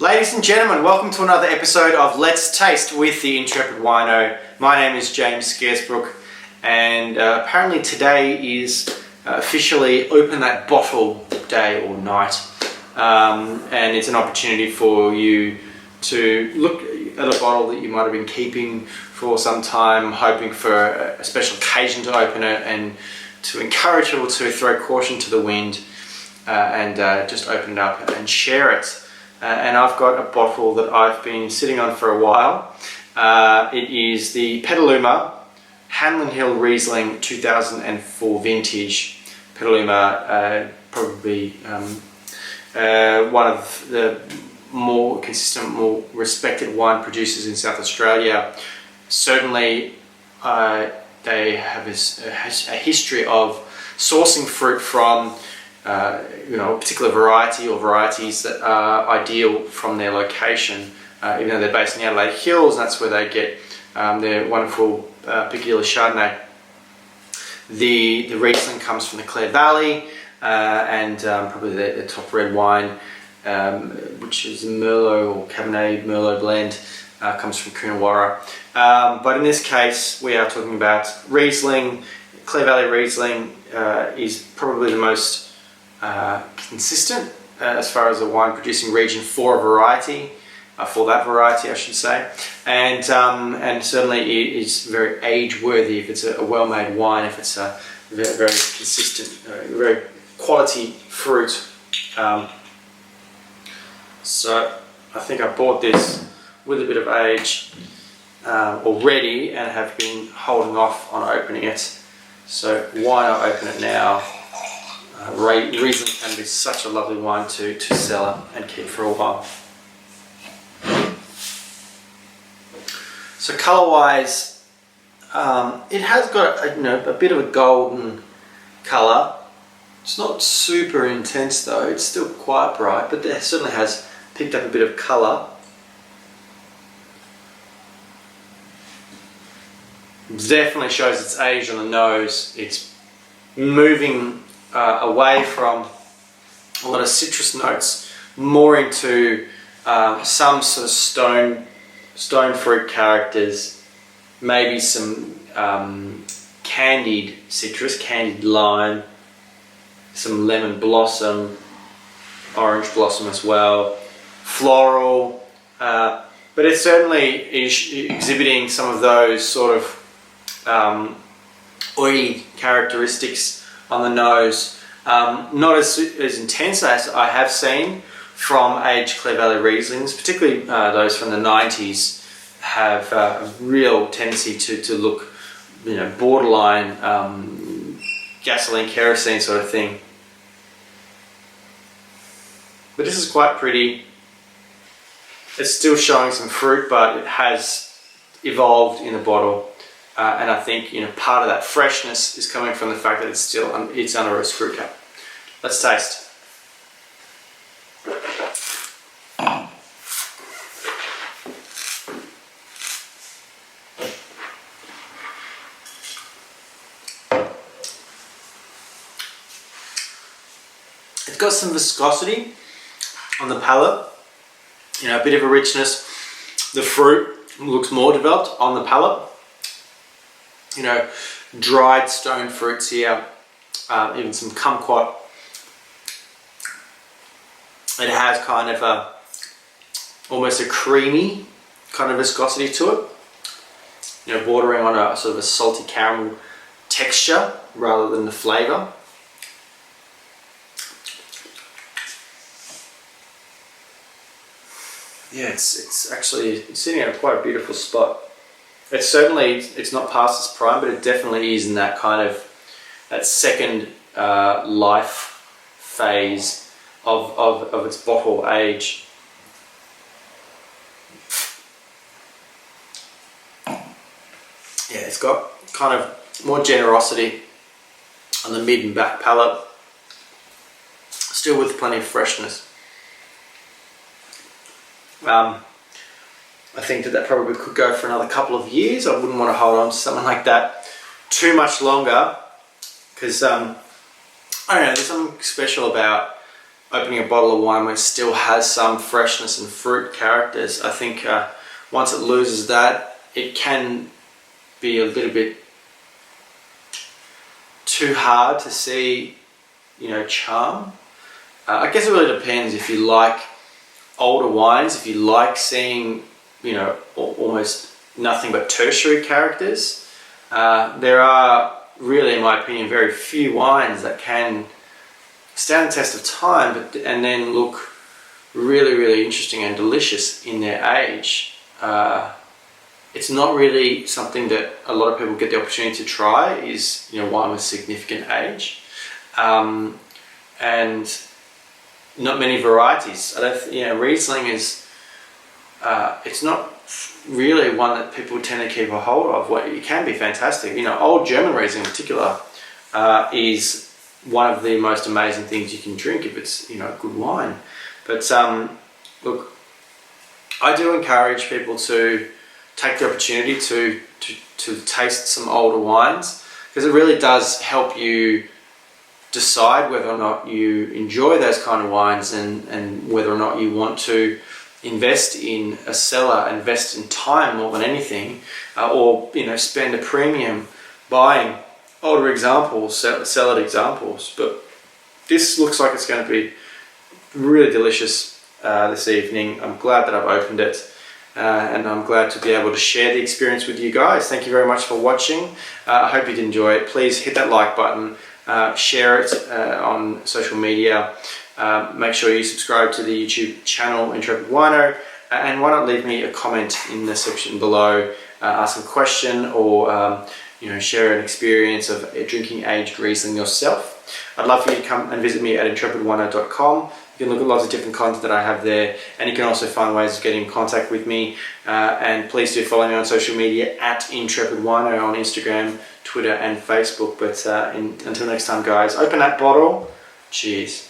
Ladies and gentlemen, welcome to another episode of Let's Taste with the Intrepid Wino. My name is James Scaresbrook, and apparently today is officially Open That Bottle day or night. And it's an opportunity for you to look at a bottle that you might have been keeping for some time, hoping for a special occasion to open it, and to encourage people to throw caution to the wind and just open it up and share it. And I've got a bottle that I've been sitting on for a while. It is the Petaluma Hanlin Hill Riesling 2004 vintage. Petaluma, probably one of the more consistent, more respected wine producers in South Australia. Certainly they have a history of sourcing fruit from a particular variety or varieties that are ideal from their location. Even though they're based in the Adelaide Hills, and that's where they get their wonderful peculiar Chardonnay. The Riesling comes from the Clare Valley, and probably the top red wine, which is a Merlot or Cabernet Merlot blend, comes from Coonawarra. But in this case, we are talking about Riesling. Clare Valley Riesling is probably the most consistent as far as a wine producing region for a variety, for that variety I should say, and certainly it is very age worthy if it's a well made wine, if it's a very, very consistent, very quality fruit. So I think I bought this with a bit of age already and have been holding off on opening it, so why not open it now? Riesling can be such a lovely wine to cellar and keep for a while. So colour-wise, it has got a bit of a golden colour. It's not super intense though, it's still quite bright, but it certainly has picked up a bit of colour. Definitely shows its age on the nose. It's moving away from a lot of citrus notes, more into some sort of stone fruit characters, maybe some candied citrus, candied lime, some lemon blossom, orange blossom as well, floral, but it certainly is exhibiting some of those sort of oily characteristics on the nose. Not as intense as I have seen from aged Clare Valley Rieslings, particularly those from the 90s, have a real tendency to look, borderline gasoline, kerosene sort of thing. But this is quite pretty. It's still showing some fruit, but it has evolved in the bottle. And I think part of that freshness is coming from the fact that it's under a screw cap. Let's taste. It's got some viscosity on the palate, a bit of a richness. The fruit looks more developed on the palate. Dried stone fruits here, even some kumquat. It has kind of almost a creamy kind of viscosity to it, bordering on a sort of a salty caramel texture rather than the flavour. Yeah, it's actually sitting at quite a beautiful spot. It's not past its prime, but it definitely is in that kind of that second life phase of its bottle age. Yeah, it's got kind of more generosity on the mid and back palate, still with plenty of freshness. I think that probably could go for another couple of years. I wouldn't want to hold on to something like that too much longer, because I don't know, there's something special about opening a bottle of wine when it still has some freshness and fruit characters. I think once it loses that, it can be a little bit too hard to see, charm. I guess it really depends if you like older wines, if you like seeing, almost nothing but tertiary characters. There are really, in my opinion, very few wines that can stand the test of time and then look really, really interesting and delicious in their age. It's not really something that a lot of people get the opportunity to try, is wine with significant age, and not many varieties. Riesling is it's not really one that people tend to keep a hold of. It can be fantastic. Old German Riesling in particular is one of the most amazing things you can drink if it's good wine. But look, I do encourage people to take the opportunity to taste some older wines, because it really does help you decide whether or not you enjoy those kind of wines, and whether or not you want to invest in a cellar, invest in time more than anything, or spend a premium buying older examples, cellared examples. But this looks like it's going to be really delicious this evening. I'm glad that I've opened it. And I'm glad to be able to share the experience with you guys. Thank you very much for watching. I hope you did enjoy it. Please hit that like button, share it on social media. Make sure you subscribe to the YouTube channel Intrepid Wino, and why not leave me a comment in the section below, ask a question, or share an experience of drinking aged Riesling yourself. I'd love for you to come and visit me at intrepidwino.com. You can look at lots of different content that I have there, and you can also find ways of getting in contact with me. And please do follow me on social media at Intrepid Wino on Instagram, Twitter and Facebook. But until next time, guys, open that bottle. Cheers.